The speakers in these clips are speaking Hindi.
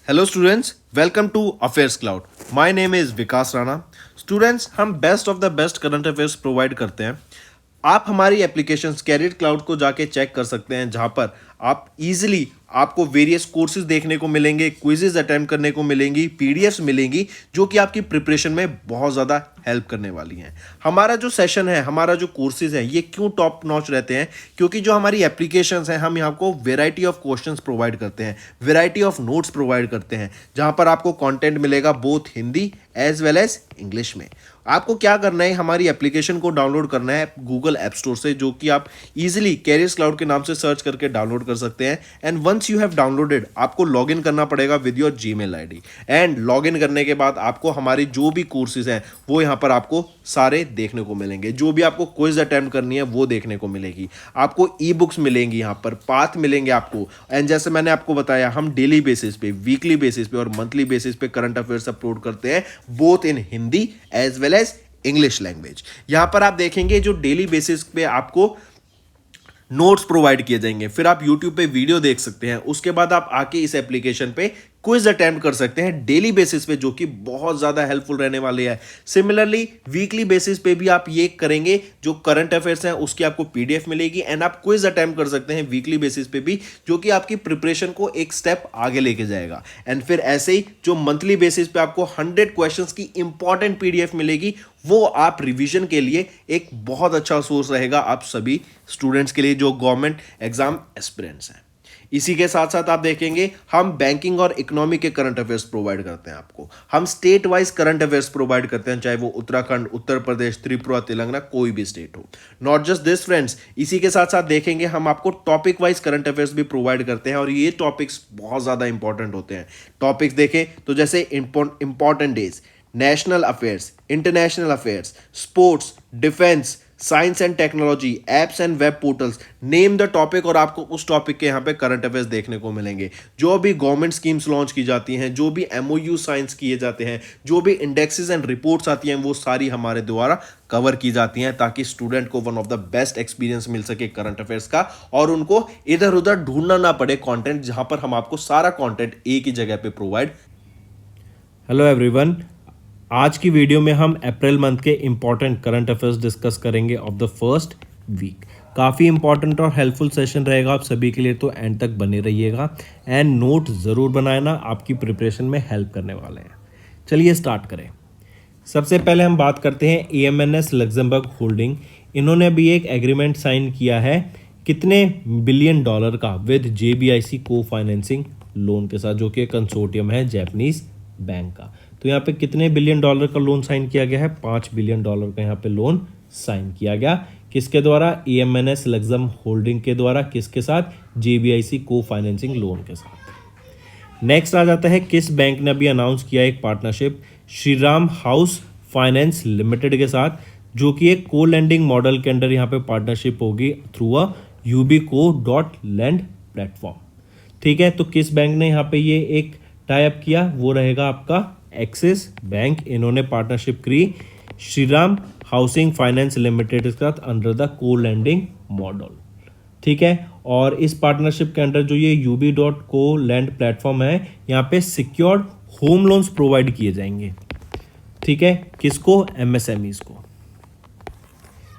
Hello students, welcome to affairs cloud. My name is Vikas Rana. Students, हम best of the best current affairs provide करते हैं। आप हमारी एप्लीकेशन कैरियर क्लाउड को जाके चेक कर सकते हैं, जहां पर आप इजीली आपको वेरियस कोर्सेज देखने को मिलेंगे, क्विजेज अटेम्प्ट करने को मिलेंगी, पीडीएफ्स मिलेंगी जो कि आपकी प्रिपरेशन में बहुत ज़्यादा हेल्प करने वाली हैं। हमारा जो सेशन है, हमारा जो कोर्सेज है, ये क्यों टॉप नॉच रहते हैं? क्योंकि जो हमारी एप्लीकेशंस हैं, हम यहाँ को वेराइटी ऑफ क्वेश्चंस प्रोवाइड करते हैं, वेराइटी ऑफ नोट्स प्रोवाइड करते हैं, जहाँ पर आपको कंटेंट मिलेगा both Hindi as well as English में। आपको क्या करना है, हमारी एप्लीकेशन को डाउनलोड करना है गूगल ऐप स्टोर से, जो कि आप इजीली कैरियर्स क्लाउड के नाम से सर्च करके डाउनलोड कर सकते हैं। And once you have downloaded, आपको लॉगिन करना पड़ेगा with your Gmail ID. And login करने के बाद आपको हमारी जो भी कोर्सेज हैं वो यहाँ पर आपको सारे देखने को मिलेंगे। जो भी आपको क्विज अटेम्प्ट करनी है वो देखने को मिलेगी। आपको ई बुक्स मिलेंगी, यहाँ पर पाथ मिलेंगे आपको। एंड जैसे मैंने आपको बताया, हम डेली बेसिस पे, वीकली बेसिस पे और मंथली बेसिस पे करंट अफेयर्स अपलोड करते हैं, both in Hindi as well as English language. यहां पर आप देखेंगे जो डेली बेसिस पे आपको नोट्स प्रोवाइड किए जाएंगे, फिर आप यूट्यूब पे वीडियो देख सकते हैं, उसके बाद आप आके इस एप्लीकेशन पे क्विज अटेम्प्ट कर सकते हैं डेली बेसिस पे, जो कि बहुत ज़्यादा हेल्पफुल रहने वाले हैं। सिमिलरली वीकली बेसिस पे भी आप ये करेंगे, जो करंट अफेयर्स हैं उसकी आपको पीडीएफ मिलेगी एंड आप क्विज अटेम्प्ट कर सकते हैं वीकली बेसिस पे भी, जो कि आपकी प्रिपरेशन को एक स्टेप आगे लेके जाएगा। एंड फिर ऐसे ही जो मंथली बेसिस पे आपको 100 क्वेश्चंस की इंपॉर्टेंट पीडीएफ मिलेगी, वो आप रिवीजन के लिए एक बहुत अच्छा सोर्स रहेगा आप सभी स्टूडेंट्स के लिए जो गवर्नमेंट एग्जाम एस्पिरेंट्स हैं। इसी के साथ साथ आप देखेंगे, हम बैंकिंग और इकोनॉमी के करंट अफेयर्स प्रोवाइड करते हैं आपको। हम state wise current affairs provide करते हैं, चाहे वो उत्तराखंड, उत्तर प्रदेश, त्रिपुरा, तेलंगाना, कोई भी स्टेट हो। नॉट जस्ट दिस फ्रेंड्स, इसी के साथ साथ देखेंगे हम आपको टॉपिक वाइज करंट अफेयर्स भी प्रोवाइड करते हैं, और ये टॉपिक्स बहुत ज़्यादा इंपॉर्टेंट होते हैं। टॉपिक्स देखें तो जैसे important days, national affairs, international affairs, sports, defence, science and technology, apps and web portals, name the topic, और आपको उस टॉपिक के यहाँ पे करंट अफेयर्स देखने को मिलेंगे। जो भी गवर्नमेंट स्कीम्स लॉन्च की जाती हैं, जो भी एमओयू साइंस किए जाते हैं, जो भी इंडेक्सेस एंड रिपोर्ट्स आती हैं, वो सारी हमारे द्वारा कवर की जाती हैं, ताकि स्टूडेंट को one of the best experience मिल सके करंट अफेयर्स का, और उनको इधर उधर ढूंढना ना पड़े कंटेंट, जहां पर हम आपको सारा कंटेंट एक ही जगह पे प्रोवाइड। हेलो एवरीवन, आज की वीडियो में हम अप्रैल मंथ के इम्पॉर्टेंट करंट अफेयर्स डिस्कस करेंगे ऑफ द फर्स्ट वीक। काफ़ी इंपॉर्टेंट और हेल्पफुल सेशन रहेगा आप सभी के लिए, तो एंड तक बने रहिएगा एंड नोट ज़रूर बनाना, आपकी प्रिपरेशन में हेल्प करने वाले हैं। चलिए स्टार्ट करें। सबसे पहले हम बात करते हैं AMNS लग्जमबर्ग होल्डिंग। इन्होंने अभी एक एग्रीमेंट साइन किया है कितने बिलियन डॉलर का, विद JBIC को फाइनेंसिंग लोन के साथ, जो कि कंसोर्टियम है जैपनीज बैंक का। तो यहाँ पे कितने बिलियन डॉलर का लोन साइन किया गया है? 5 बिलियन डॉलर का यहाँ पे लोन साइन किया गया। किसके द्वारा? AMNS लग्जम होल्डिंग के द्वारा। किसके साथ? JBIC को फाइनेंसिंग लोन के साथ। नेक्स्ट आ जाता है, किस बैंक ने अभी अनाउंस किया एक partnership Shriram house finance limited के साथ, जो कि एक को लैंडिंग मॉडल के अंडर यहाँ पे पार्टनरशिप होगी थ्रू अ ubico.lend प्लेटफॉर्म। ठीक है, तो किस बैंक ने यहाँ पे ये एक टाई अप किया? वो रहेगा आपका एक्सिस बैंक। इन्होंने पार्टनरशिप करी श्रीराम हाउसिंग फाइनेंस लिमिटेड के साथ अंडर द को लैंडिंग मॉडल। ठीक है, और इस पार्टनरशिप के अंडर जो ये ubi.co-lend प्लेटफॉर्म है, यहाँ पे सिक्योर्ड होम लोन्स प्रोवाइड किए जाएंगे। ठीक है, किसको? MSMEs को।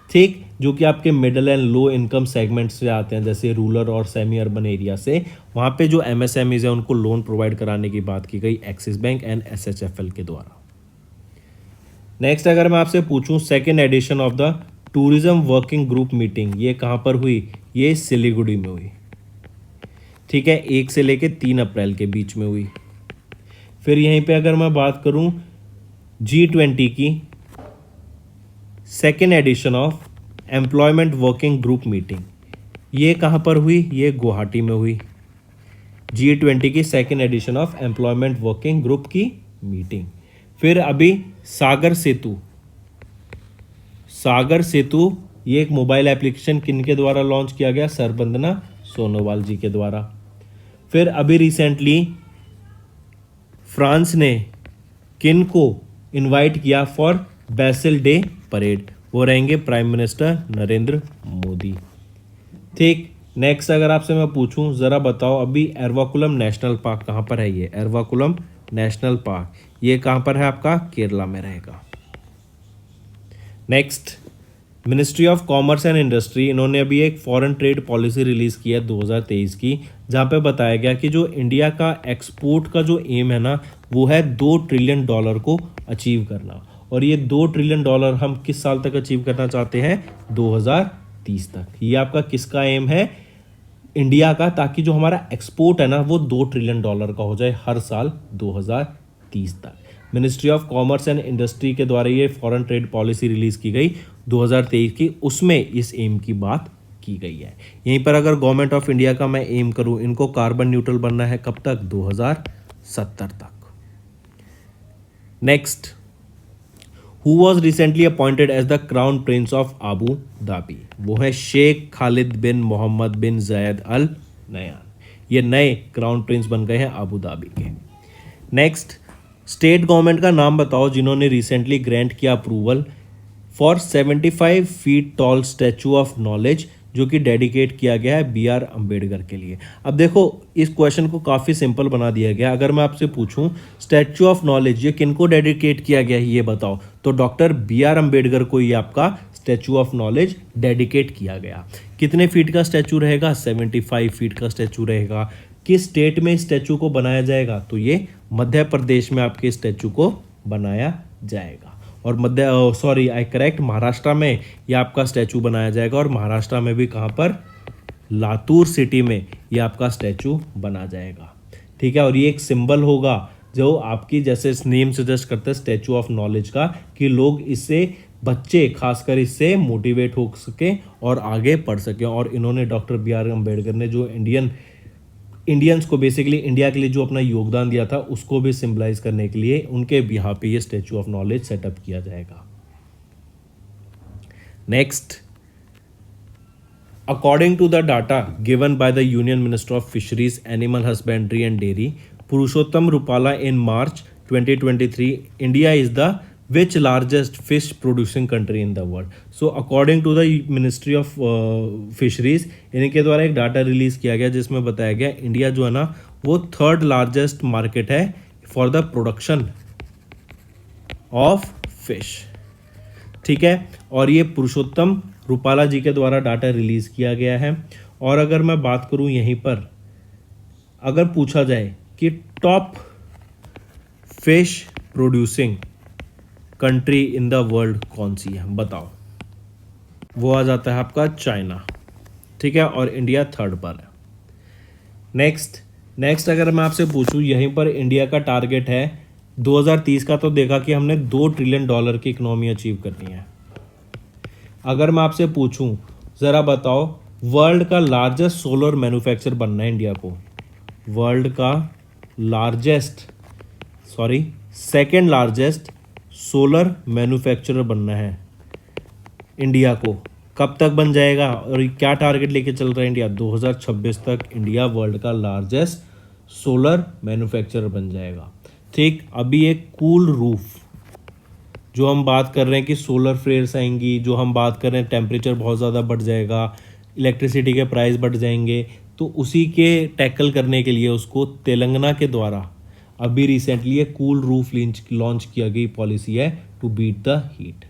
ठीक, जो कि आपके middle and low income segment से आते हैं, जैसे रूरल और सेमी अर्बन एरिया से, वहाँ पे जो MSMEs है उनको लोन प्रोवाइड कराने की बात की गई एक्सिस बैंक एंड SHFL के द्वारा। नेक्स्ट अगर मैं आपसे पूछूं, second edition of the tourism working group meeting, ये कहाँ पर हुई? ये सिलीगुड़ी में हुई। ठीक है, 1 से लेके 3 अप्रैल के बीच में हुई। फिर यहीं पे अगर मैं बात करूं G20 की second edition of employment working group meeting, ये कहाँ पर हुई? ये गुवाहाटी में हुई। G20 की second edition of employment working group की मीटिंग। फिर अभी सागर सेतु ये एक मोबाइल एप्लीकेशन किनके द्वारा लॉन्च किया गया? सरबंदना सोनोवाल जी के द्वारा। फिर अभी रिसेंटली फ्रांस ने किन को इनवाइट किया फॉर बेसिल डे परेड? वो रहेंगे प्राइम मिनिस्टर नरेंद्र मोदी। ठीक, नेक्स्ट अगर आपसे मैं पूछूं ज़रा बताओ अभी एर्वाकुलम नेशनल पार्क कहाँ पर है? ये एर्वाकुलम नेशनल पार्क ये कहाँ पर है? आपका केरला में रहेगा। Next ministry of commerce and industry, इन्होंने अभी एक फॉरेन ट्रेड पॉलिसी रिलीज़ की है 2023 की, जहाँ पे बताया गया कि जो इंडिया का एक्सपोर्ट का जो एम है ना वो है $2 ट्रिलियन को अचीव करना। और ये $2 ट्रिलियन हम किस साल तक अचीव करना चाहते हैं? 2030 तक। ये आपका किसका एम है? इंडिया का, ताकि जो हमारा एक्सपोर्ट है ना वो $2 ट्रिलियन का हो जाए हर साल 2030 तक। Ministry of commerce and industry के द्वारा ये फॉरेन ट्रेड पॉलिसी रिलीज की गई 2023 की, उसमें इस एम की बात की गई है। यहीं पर अगर गवर्नमेंट ऑफ इंडिया का मैं एम करूं, इनको कार्बन न्यूट्रल बनना है कब तक? 2070 तक। Next, who was recently appointed as the crown prince of Abu Dhabi? वो है शेख खालिद बिन मोहम्मद बिन जैद अल नयान। ये नए क्राउन प्रिंस बन गए हैं आबू धाबी के। नेक्स्ट, स्टेट गवर्नमेंट का नाम बताओ जिन्होंने रिसेंटली ग्रांट किया approval for 75 feet tall statue of knowledge, जो कि डेडिकेट किया गया है BR अम्बेडकर के लिए। अब देखो इस क्वेश्चन को काफ़ी सिंपल बना दिया गया। अगर मैं आपसे पूछूं स्टैचू ऑफ नॉलेज ये किनको डेडिकेट किया गया है ये बताओ, तो डॉक्टर BR अम्बेडकर को ये आपका स्टैचू ऑफ नॉलेज डेडिकेट किया गया। कितने फीट का स्टैचू रहेगा? 75 फीट का स्टैचू रहेगा। किस स्टेट में स्टैचू को बनाया जाएगा? तो ये मध्य प्रदेश में आपके स्टैचू को बनाया जाएगा। और महाराष्ट्र में ये आपका स्टैचू बनाया जाएगा। और महाराष्ट्र में भी कहाँ पर? लातूर सिटी में ये आपका स्टैचू बना जाएगा। ठीक है, और ये एक सिंबल होगा जो आपकी, जैसे नेम सजेस्ट करता है स्टैचू ऑफ नॉलेज का, कि लोग इससे, बच्चे खासकर इससे मोटिवेट हो सके और आगे पढ़ सके। और इन्होंने डॉक्टर BR अम्बेडकर ने जो इंडियंस को बेसिकली इंडिया के लिए जो अपना योगदान दिया था उसको भी सिंबलाइज करने के लिए उनके बिहाफ पे ये स्टैचू ऑफ नॉलेज सेटअप किया जाएगा। Next, according to the data given by the union minister of fisheries, animal husbandry and dairy, Purushottam Rupala, in March 2023 India is the which largest fish producing country in the world? So according to the Ministry of Fisheries, इनके द्वारा एक डाटा रिलीज किया गया जिसमें बताया गया इंडिया जो है ना वो 3rd लार्जेस्ट मार्केट है for the production of fish. ठीक है, और ये पुरुषोत्तम रुपाला जी के द्वारा डाटा रिलीज किया गया है। और अगर मैं बात करूं यहीं पर, अगर पूछा जाए कि top fish producing country in the world कौन सी है, बताओ, वो आ जाता है आपका चाइना। ठीक है, और इंडिया 3rd पर है। नेक्स्ट अगर मैं आपसे पूछूं, यहीं पर इंडिया का टारगेट है 2030 का, तो देखा कि हमने $2 ट्रिलियन की इकोनॉमी अचीव करनी है। अगर मैं आपसे पूछूं ज़रा बताओ, वर्ल्ड का लार्जेस्ट सोलर मैन्युफैक्चर बनना है इंडिया को, वर्ल्ड का सेकेंड लार्जेस्ट सोलर मैन्युफैक्चरर बनना है इंडिया को, कब तक बन जाएगा? और क्या टारगेट लेके चल रहा है इंडिया? 2026 तक इंडिया वर्ल्ड का लार्जेस्ट सोलर मैन्युफैक्चरर बन जाएगा। ठीक, अभी एक कूल रूफ जो हम बात कर रहे हैं कि सोलर फ्लेयर्स आएंगी, जो हम बात कर रहे हैं टेम्परेचर बहुत ज़्यादा बढ़ जाएगा, इलेक्ट्रिसिटी के प्राइस बढ़ जाएंगे, तो उसी के टैकल करने के लिए उसको तेलंगाना के द्वारा अभी रिसेंटली एक कूल रूफ लॉन्च किया गई पॉलिसी है टू बीट द हीट।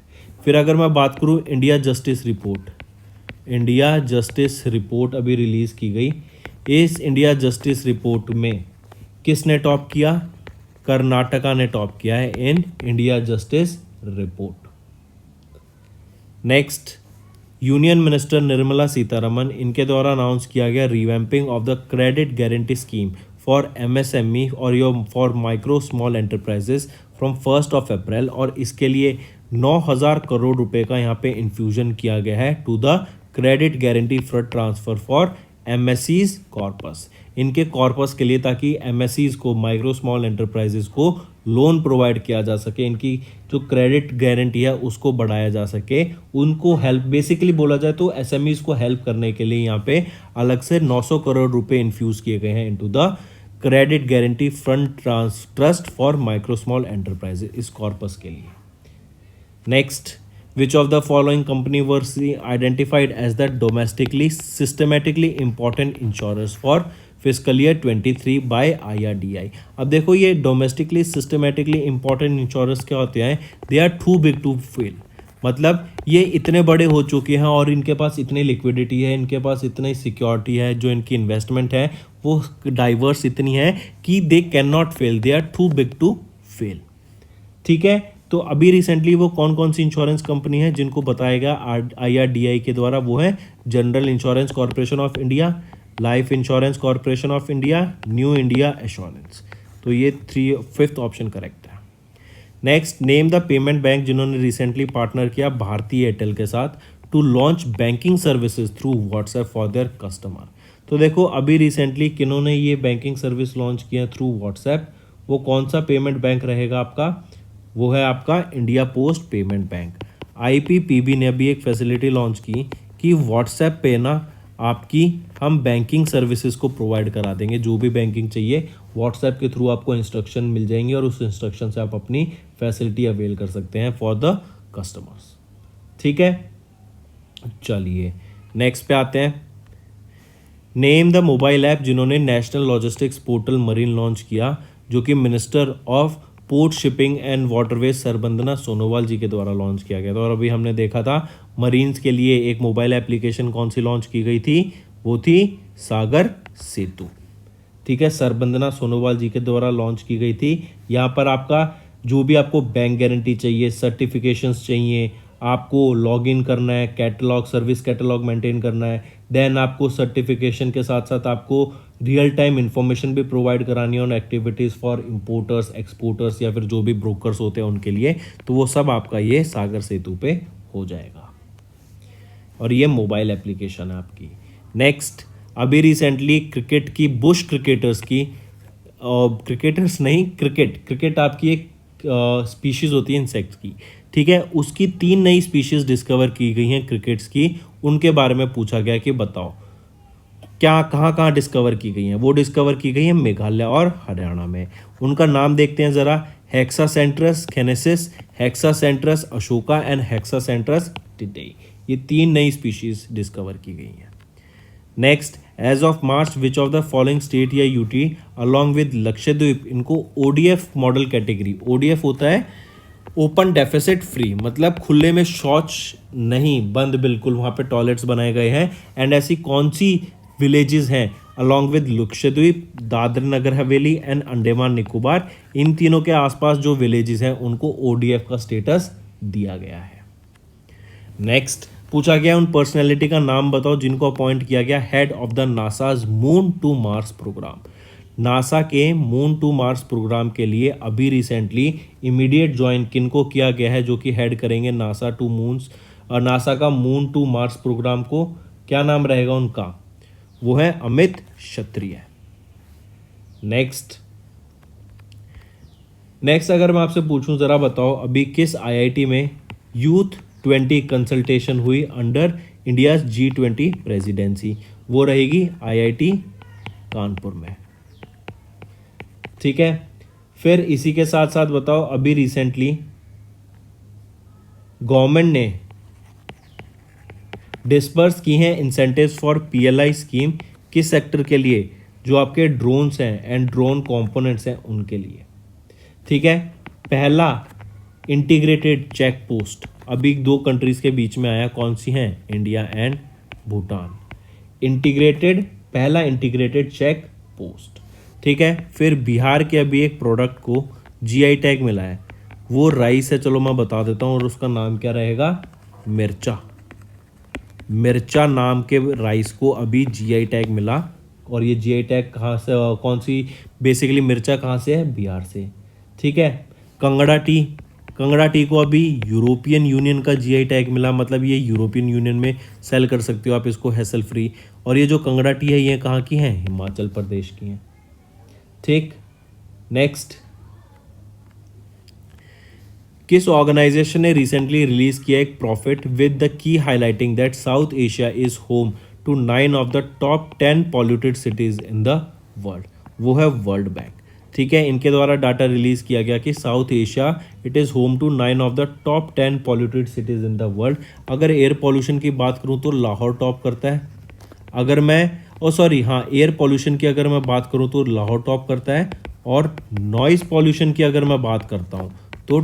फिर अगर मैं बात करूं इंडिया जस्टिस रिपोर्ट अभी रिलीज़ की गई। इस इंडिया जस्टिस रिपोर्ट में किसने टॉप किया? कर्नाटका ने टॉप किया है in India justice report. Next, union minister Nirmala Sitharaman, इनके द्वारा अनाउंस किया गया revamping of the credit guarantee scheme for MSME और for micro small enterprises from 1 अप्रैल, और इसके लिए 9,000 करोड़ रुपए का यहाँ पे इन्फ्यूजन किया गया है to the credit guarantee fund transfer for MSEs corpus, इनके कॉर्पस के लिए, ताकि MSEs को, माइक्रो स्मॉल एंटरप्राइजेस को लोन प्रोवाइड किया जा सके, इनकी जो क्रेडिट गारंटी है उसको बढ़ाया जा सके, उनको हेल्प, बेसिकली बोला जाए तो SMEs को हेल्प करने के लिए यहाँ पे अलग से 900 करोड़ रुपए इन्फ्यूज़ किए गए हैं into the credit guarantee fund trust for micro small enterprises, इस कॉर्पस के लिए। Next, which of the following company were identified as the domestically systemically important insurance for physical year 23 by IRDAI। अब देखो ये डोमेस्टिकली सिस्टमेटिकली इंपॉर्टेंट इंश्योरेंस क्या होते हैं, they are too big to fail. मतलब ये इतने बड़े हो चुके हैं और इनके पास इतनी लिक्विडिटी है, इनके पास इतनी सिक्योरिटी है, जो इनकी इन्वेस्टमेंट है वो डाइवर्स इतनी है कि they can not fail, they are too big to fail. ठीक है, तो अभी रिसेंटली वो कौन कौन सी इंश्योरेंस कंपनी है जिनको बताएगा IRDAI के द्वारा, वो है general insurance corporation of India, life insurance corporation of India, new India assurance. तो ये 5th ऑप्शन करेक्ट है। Next, name the payment bank जिन्होंने रिसेंटली पार्टनर किया भारतीय एयरटेल के साथ to launch banking services through WhatsApp for their customer. तो देखो अभी रिसेंटली किन्होंने ये बैंकिंग सर्विस लॉन्च किया थ्रू व्हाट्सएप, वो कौन सा पेमेंट बैंक रहेगा आपका, वो है आपका India post payment bank. IPPB ने अभी एक फैसिलिटी लॉन्च की कि व्हाट्सएप पे ना आपकी हम बैंकिंग सर्विसेज को प्रोवाइड करा देंगे, जो भी बैंकिंग चाहिए व्हाट्सएप के थ्रू आपको इंस्ट्रक्शन मिल जाएंगी और उस इंस्ट्रक्शन से आप अपनी फैसिलिटी अवेल कर सकते हैं फॉर द कस्टमर्स। ठीक है, चलिए नेक्स्ट पे आते हैं। नेम द मोबाइल ऐप जिन्होंने national logistics portal marine launch किया, जो कि minister of port shipping and waterways Sarbananda Sonowal ji के द्वारा लॉन्च किया गया था। और अभी हमने देखा था मरीन्स के लिए एक मोबाइल एप्लीकेशन कौन सी लॉन्च की गई थी, वो थी सागर सेतु। ठीक है, सरबंदना सोनोवाल जी के द्वारा लॉन्च की गई थी। यहाँ पर आपका जो भी आपको बैंक गारंटी चाहिए, सर्टिफिकेशंस चाहिए, आपको लॉग इन करना है, कैटलॉग सर्विस कैटलॉग मेंटेन करना है, देन आपको सर्टिफिकेशन के साथ साथ आपको रियल टाइम इन्फॉर्मेशन भी प्रोवाइड करानी है on activities for importers, exporters या फिर जो भी ब्रोकर्स होते हैं उनके लिए, तो वो सब आपका ये सागर सेतु पे हो जाएगा। और ये मोबाइल एप्लीकेशन है आपकी। नेक्स्ट, अभी रिसेंटली क्रिकेट की बुश क्रिकेटर्स की क्रिकेटर्स नहीं, क्रिकेट आपकी एक स्पीशीज़ होती है इंसेक्ट्स की। ठीक है, उसकी 3 नई स्पीशीज़ डिस्कवर की गई हैं क्रिकेट्स की, उनके बारे में पूछा गया कि बताओ क्या कहाँ कहाँ डिस्कवर की गई हैं। वो डिस्कवर की गई हैं मेघालय और हरियाणा में। उनका नाम देखते हैं ज़रा, हेक्सासेंट्रस खेनेसिस, हेक्सासेंट्रस अशोका एंड हेक्सासेंट्रस टिटेई। ये 3 नई स्पीशीज़ डिस्कवर की गई हैं। Next, as of March which of the following state या यूटी अलॉन्ग विद लक्षद्वीप, इनको ODF मॉडल कैटेगरी, ODF होता है ओपन डेफिसिट फ्री, मतलब खुले में शौच नहीं, बंद बिल्कुल, वहाँ पे टॉयलेट्स बनाए गए हैं। एंड ऐसी कौन सी विलेजेस हैं along with Lakshadweep, Dadar Nagar Haveli and Andaman Nicobar, इन तीनों के आसपास जो विलेजेस हैं उनको ODF का स्टेटस दिया गया है। नेक्स्ट, पूछा गया उन पर्सनैलिटी का नाम बताओ जिनको अपॉइंट किया गया head of the NASA's moon to Mars program. NASA के मून टू मार्स प्रोग्राम के लिए अभी रिसेंटली इमीडिएट ज्वाइन किनको किया गया है, जो कि हेड करेंगे नासा का मून टू मार्स प्रोग्राम को, क्या नाम रहेगा उनका, वो है अमित क्षत्रिय। नेक्स्ट अगर मैं आपसे पूछूं जरा बताओ अभी किस IIT में यूथ 20 कंसल्टेशन हुई अंडर इंडिया G20 प्रेसिडेंसी, वो रहेगी IIT कानपुर में। ठीक है, फिर इसी के साथ साथ बताओ अभी रिसेंटली गवर्नमेंट ने डिस्पर्स की हैं इंसेंटिव्स फॉर PLI स्कीम, किस सेक्टर के लिए, जो आपके ड्रोन्स हैं एंड ड्रोन कंपोनेंट्स हैं उनके लिए। ठीक है, पहला इंटीग्रेटेड चेक पोस्ट अभी 2 कंट्रीज के बीच में आया, कौन सी हैं, इंडिया एंड भूटान। पहला इंटीग्रेटेड चेक पोस्ट। ठीक है, फिर बिहार के अभी एक प्रोडक्ट को GI टैग मिला है, वो राइस है, चलो मैं बता देता हूँ, और उसका नाम क्या रहेगा, मिर्चा नाम के राइस को अभी GI टैग मिला। और ये GI टैग कहाँ से, कौन सी, बेसिकली मिर्चा कहाँ से है, बिहार से। ठीक है, कंगड़ा टी को अभी यूरोपियन यूनियन का GI टैग मिला, मतलब ये यूरोपियन यूनियन में सेल कर सकते हो आप इसको हैसल फ्री। और ये जो कंगड़ा टी है ये कहाँ की है, हिमाचल प्रदेश की है। ठीक, नेक्स्ट, किस ऑर्गेनाइजेशन ने रिसेंटली रिलीज किया एक profile with the key highlighting that South Asia is home to 9 of the top 10 polluted cities in the world, वो है वर्ल्ड बैंक। ठीक है, इनके द्वारा डाटा रिलीज किया गया कि South Asia it is home to 9 of the top 10 polluted cities in the world. अगर एयर पॉल्यूशन की बात करूं तो लाहौर टॉप करता है। अगर मैं एयर पॉल्यूशन की अगर मैं बात करूं तो लाहौर टॉप करता है, और नॉइज़ पॉल्यूशन की अगर मैं बात करता हूं तो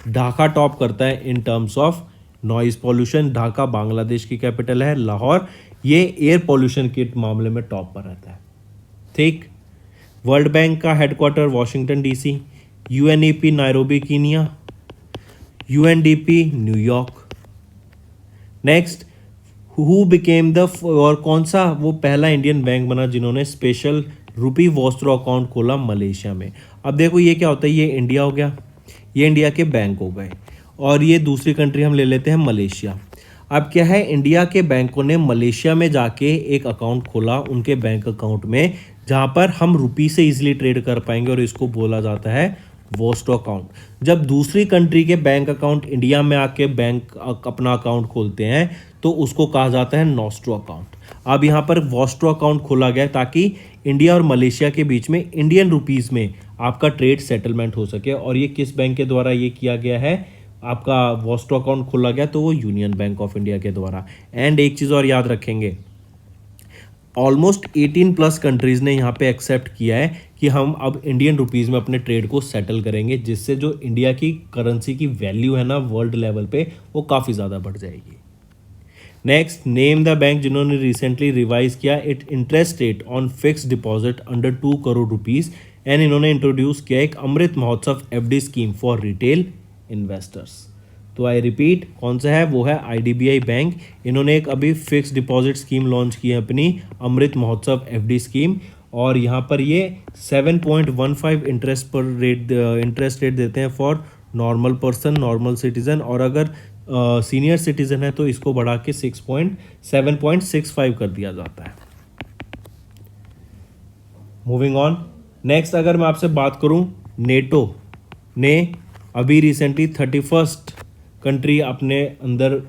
ढाका टॉप करता है इन terms of noise pollution. Dhaka Bangladesh की कैपिटल है, लाहौर ये एयर पॉल्यूशन के मामले में टॉप पर रहता है। ठीक, वर्ल्ड बैंक का headquarter Washington DC, UNEP Nairobi Kenya, UNDP New York. Next, who became the, और कौन सा वो पहला इंडियन बैंक बना जिन्होंने स्पेशल रुपी वॉस्ट्रो अकाउंट खोला मलेशिया में। अब देखो ये क्या होता है, ये इंडिया हो गया, ये इंडिया के बैंक हो गए, और ये दूसरी कंट्री हम ले लेते हैं मलेशिया। अब क्या है, इंडिया के बैंकों ने मलेशिया में जाके एक अकाउंट खोला उनके बैंक अकाउंट में, जहाँ पर हम रुपी से इजीली ट्रेड कर पाएंगे, और इसको बोला जाता है वॉस्ट्रो अकाउंट। जब दूसरी कंट्री के बैंक अकाउंट इंडिया में आके बैंक अपना अकाउंट खोलते हैं तो उसको कहा जाता है नॉस्ट्रो अकाउंट। अब यहाँ पर वॉस्ट्रो अकाउंट खोला गया ताकि इंडिया और मलेशिया के बीच में इंडियन रुपीज़ में आपका ट्रेड सेटलमेंट हो सके। और ये किस बैंक के द्वारा ये किया गया है, आपका वॉस्ट्रो अकाउंट खोला गया तो वो यूनियन बैंक ऑफ इंडिया के द्वारा। एंड एक चीज़ और याद रखेंगे, ऑलमोस्ट 18 प्लस कंट्रीज़ ने यहाँ पे एक्सेप्ट किया है कि हम अब इंडियन रुपीज़ में अपने ट्रेड को सेटल करेंगे, जिससे जो इंडिया की करेंसी की वैल्यू है ना वर्ल्ड लेवल पे वो काफ़ी ज़्यादा बढ़ जाएगी। नेक्स्ट, नेम द बैंक जिन्होंने रिसेंटली रिवाइज किया it interest rate on fix deposit under 2 crore rupees, and इन्होंने इंट्रोड्यूस किया एक Amrit Mahotsav FD scheme for retail investors. तो आई रिपीट, कौन सा है, वो है आईडीबीआई बैंक। इन्होंने एक अभी फिक्स डिपॉजिट स्कीम लॉन्च की है अपनी अमृत महोत्सव एफडी स्कीम, और यहाँ पर ये 7.15 इंटरेस्ट रेट देते हैं for normal person, normal citizen, और अगर सीनियर सिटीज़न है तो इसको बढ़ा के 7.65 कर दिया जाता है। मूविंग ऑन, नेक्स्ट अगर मैं आपसे बात करूं, नेटो ने अभी रिसेंटली 31st कंट्री अपने अंदर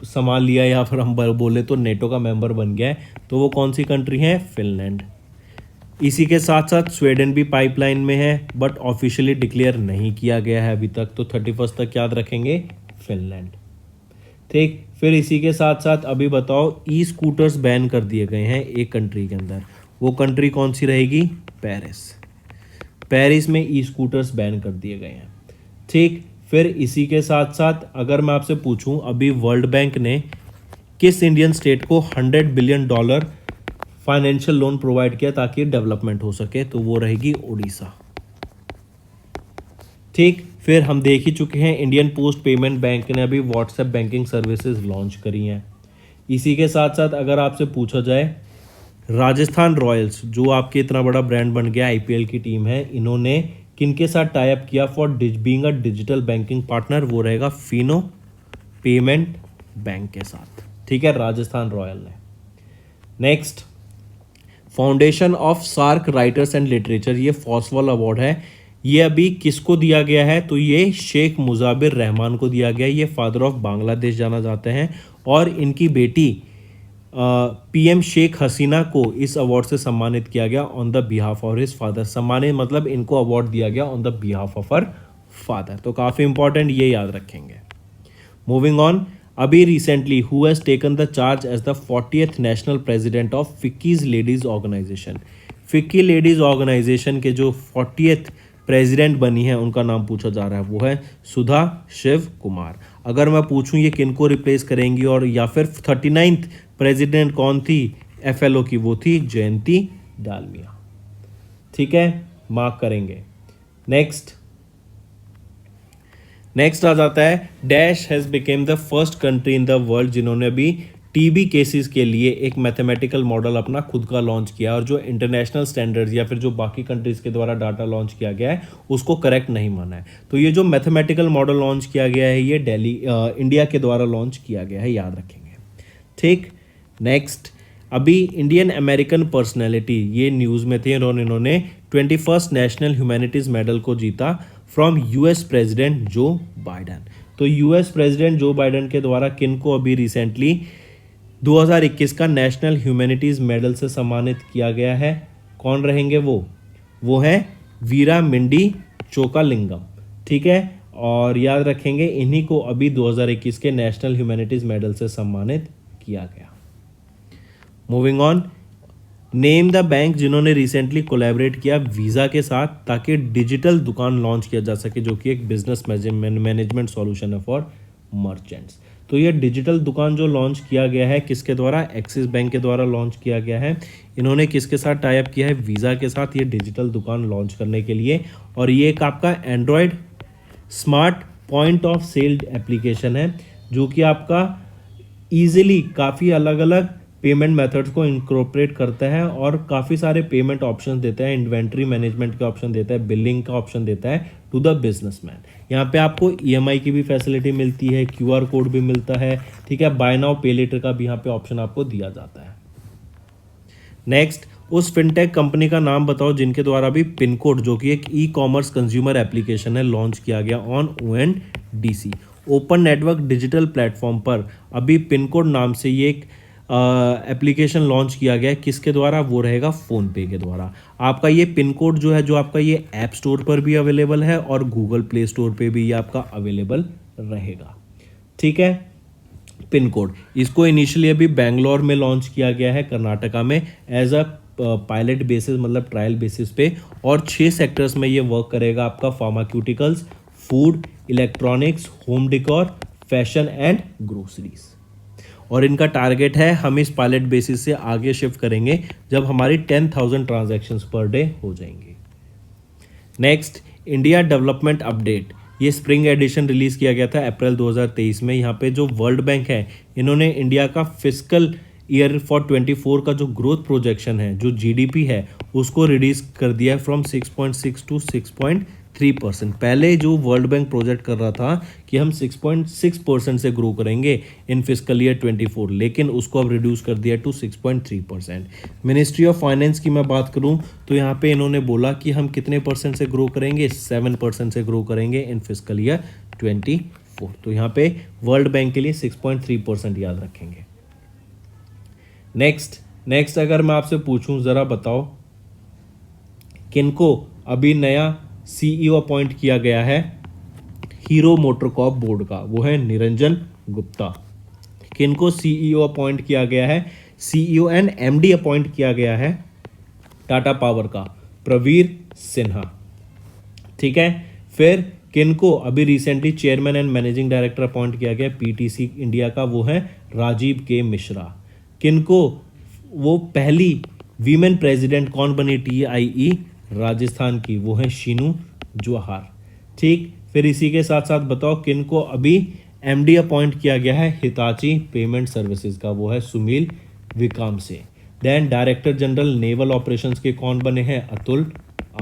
संभाल लिया, या फिर हम बोले तो नेटो का मेंबर बन गया है। तो वो कौन सी कंट्री है, फिनलैंड। इसी के साथ साथ स्वीडन भी पाइपलाइन में है, बट ऑफिशियली डिक्लेयर नहीं किया गया है अभी तक। तो 31 तक याद रखेंगे फिनलैंड। ठीक, फिर इसी के साथ साथ अभी बताओ, ई स्कूटर्स बैन कर दिए गए हैं एक कंट्री के अंदर। वो कंट्री कौन सी रहेगी, पेरिस में ई स्कूटर्स बैन कर दिए गए हैं। ठीक, फिर इसी के साथ साथ अगर मैं आपसे पूछूं, अभी वर्ल्ड बैंक ने किस इंडियन स्टेट को $100 बिलियन फाइनेंशियल लोन प्रोवाइड किया ताकि डेवलपमेंट हो सके, तो वो रहेगी उड़ीसा। ठीक, फिर हम देख ही चुके हैं इंडियन पोस्ट पेमेंट बैंक ने अभी व्हाट्सएप बैंकिंग सर्विसेज लॉन्च करी हैं। इसी के साथ साथ अगर आपसे पूछा जाए, राजस्थान रॉयल्स जो आपके इतना बड़ा ब्रांड बन गया, आईपीएल की टीम है, इन्होंने किनके साथ टाई अप किया for being a digital banking partner, वो रहेगा फिनो पेमेंट बैंक के साथ। ठीक है, राजस्थान रॉयल ने। Next, foundation of SAARC writers and literature, ये फॉस्वॉल अवार्ड है। ये अभी किसको दिया गया है, तो ये शेख मुजाबिर रहमान को दिया गया है। ये फादर ऑफ बांग्लादेश जाना जाते हैं, और इनकी बेटी पीएम शेख हसीना को इस अवार्ड से सम्मानित किया गया on the behalf of his father. सम्मानित मतलब इनको अवार्ड दिया गया on the behalf of her father. तो काफ़ी इंपॉर्टेंट, ये याद रखेंगे। मूविंग ऑन, अभी recently who has taken the charge as the 40th national president of FICCI's ladies organisation. FICCI ladies organisation के जो 40th प्रेसिडेंट बनी है उनका नाम पूछा जा रहा है, वो है सुधा शिव कुमार। अगर मैं पूछूं ये किनको रिप्लेस करेंगी, और या फिर 39th प्रेसिडेंट कौन थी एफएलओ की, वो थी जयंती डालमिया। ठीक है, मार्क करेंगे। नेक्स्ट आ जाता है, dash has became the first country in the world जिन्होंने अभी टीबी केसेस के लिए एक मैथमेटिकल मॉडल अपना खुद का लॉन्च किया, और जो इंटरनेशनल स्टैंडर्ड्स या फिर जो बाकी कंट्रीज़ के द्वारा डाटा लॉन्च किया गया है उसको करेक्ट नहीं माना है। तो ये जो मैथमेटिकल मॉडल लॉन्च किया गया है ये इंडिया के द्वारा लॉन्च किया गया है, याद रखेंगे। ठीक, नेक्स्ट, अभी इंडियन अमेरिकन पर्सनैलिटी ये न्यूज़ में थे, और इन्होंने 21st नेशनल ह्यूमैनिटीज़ मेडल को जीता फ्रॉम यूएस प्रेसिडेंट जो बाइडन। तो यूएस प्रेसिडेंट जो बाइडन के द्वारा किन को अभी रिसेंटली 2021 का नेशनल ह्यूमैनिटीज़ मेडल से सम्मानित किया गया है, कौन रहेंगे वो, वो है वीरा मिंडी चोकालिंगम, ठीक है। और याद रखेंगे इन्हीं को अभी 2021 के नेशनल ह्यूमैनिटीज मेडल से सम्मानित किया गया। Moving on, name the bank जिन्होंने रिसेंटली कोलैबोरेट किया वीज़ा के साथ ताकि डिजिटल दुकान लॉन्च किया जा सके, जो कि एक बिजनेस मैनेजमेंट सॉल्यूशन है फॉर मर्चेंट्स। तो ये डिजिटल दुकान जो लॉन्च किया गया है किसके द्वारा, एक्सिस बैंक के द्वारा लॉन्च किया गया है। इन्होंने किसके साथ टाई अप किया है, वीज़ा के साथ, ये डिजिटल दुकान लॉन्च करने के लिए। और ये एक आपका Android smart point of sale application है जो कि आपका ईजिली काफ़ी अलग अलग पेमेंट मेथड्स को इंकॉर्पोरेट करता है और काफ़ी सारे पेमेंट ऑप्शन देता है, इन्वेंट्री मैनेजमेंट के ऑप्शन देता है, बिलिंग का ऑप्शन देता है टू द बिजनेसमैन। यहाँ पे आपको ईएमआई की भी फैसिलिटी मिलती है, क्यूआर कोड भी मिलता है, ठीक है। बाय नाउ पे लेटर का भी यहाँ पे ऑप्शन आपको दिया जाता है। नेक्स्ट, उस फिनटेक कंपनी का नाम बताओ जिनके द्वारा भी पिन कोड, जो कि एक ई कॉमर्स कंज्यूमर एप्लीकेशन है, लॉन्च किया गया on ONDC open network digital platform पर। अभी पिन कोड नाम से ये एक एप्लीकेशन लॉन्च किया गया है, किसके द्वारा, वो रहेगा फ़ोन पे के द्वारा। आपका ये पिन कोड जो है, जो आपका ये ऐप स्टोर पर भी अवेलेबल है और गूगल प्ले स्टोर पे भी ये आपका अवेलेबल रहेगा, ठीक है। पिन कोड इसको इनिशियली अभी बेंगलोर में लॉन्च किया गया है, कर्नाटका में, एज अ पायलट बेसिस, मतलब ट्रायल बेसिस पे। और 6 सेक्टर्स में ये वर्क करेगा, आपका pharmaceuticals, food, electronics, home decor, fashion and groceries. और इनका टारगेट है हम इस पायलट बेसिस से आगे शिफ्ट करेंगे जब हमारी 10,000 ट्रांजैक्शंस पर डे हो जाएंगे। नेक्स्ट, इंडिया डेवलपमेंट अपडेट, ये स्प्रिंग एडिशन रिलीज किया गया था अप्रैल 2023 में। यहाँ पे जो वर्ल्ड बैंक है, इन्होंने इंडिया का फिस्कल ईयर फॉर 24 का जो ग्रोथ प्रोजेक्शन है, जो जीडीपी है, उसको रिड्यूस कर दिया है फ्रॉम 6.6 टू 6.3%। पहले जो वर्ल्ड बैंक प्रोजेक्ट कर रहा था कि हम 6.6% से ग्रो करेंगे इन फिस्कल ईयर 24, लेकिन उसको अब रिड्यूस कर दिया टू 6.3%। मिनिस्ट्री ऑफ फाइनेंस की मैं बात करूं तो यहाँ पे इन्होंने बोला कि हम कितने परसेंट से ग्रो करेंगे, 7% से ग्रो करेंगे इन फिस्कल ईयर 24। तो यहाँ पे वर्ल्ड बैंक के लिए 6.3% याद रखेंगे। नेक्स्ट अगर मैं आपसे पूछूं, ज़रा बताओ किनको अभी नया सीईओ अपॉइंट किया गया है हीरो मोटरकॉर्प बोर्ड का, वो है निरंजन गुप्ता। किनको सीईओ अपॉइंट किया गया है, सीईओ एंड एमडी अपॉइंट किया गया है टाटा पावर का, प्रवीर सिन्हा, ठीक है। फिर किनको अभी recently chairman and managing director appoint किया गया पीटीसी इंडिया का, वो है राजीव के मिश्रा। किनको वो पहली वीमेन प्रेसिडेंट कौन बनी TIE राजस्थान की, वो है शीनू जोहार, ठीक। फिर इसी के साथ साथ बताओ किनको अभी MD अपॉइंट किया गया है हिताची पेमेंट सर्विसेज का, वो है सुनील विकाम से। Then director general naval operations के कौन बने हैं, अतुल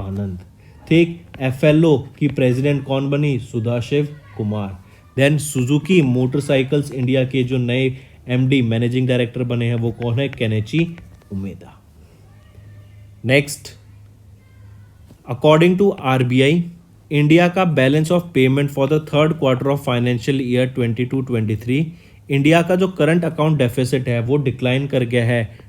आनंद, ठीक। FLO की प्रेसिडेंट कौन बनी, Sudhashiv Kumar. Then Suzuki motorcycles India के जो नए MD मैनेजिंग डायरेक्टर बने हैं वो कौन है, Kenichi Umeda. Next, according to RBI, India का balance of payment for the third quarter of financial year 22-23, India का जो करंट अकाउंट डेफिसिट है वो डिक्लाइन कर गया है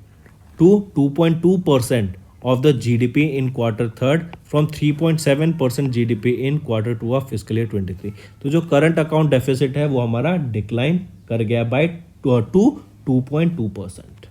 to 2.2% of the GDP in quarter third from 3.7% GDP in quarter 2 of fiscal year 23। तो जो करंट अकाउंट डेफिसिट है वो हमारा डिक्लाइन कर गया by 2.2%।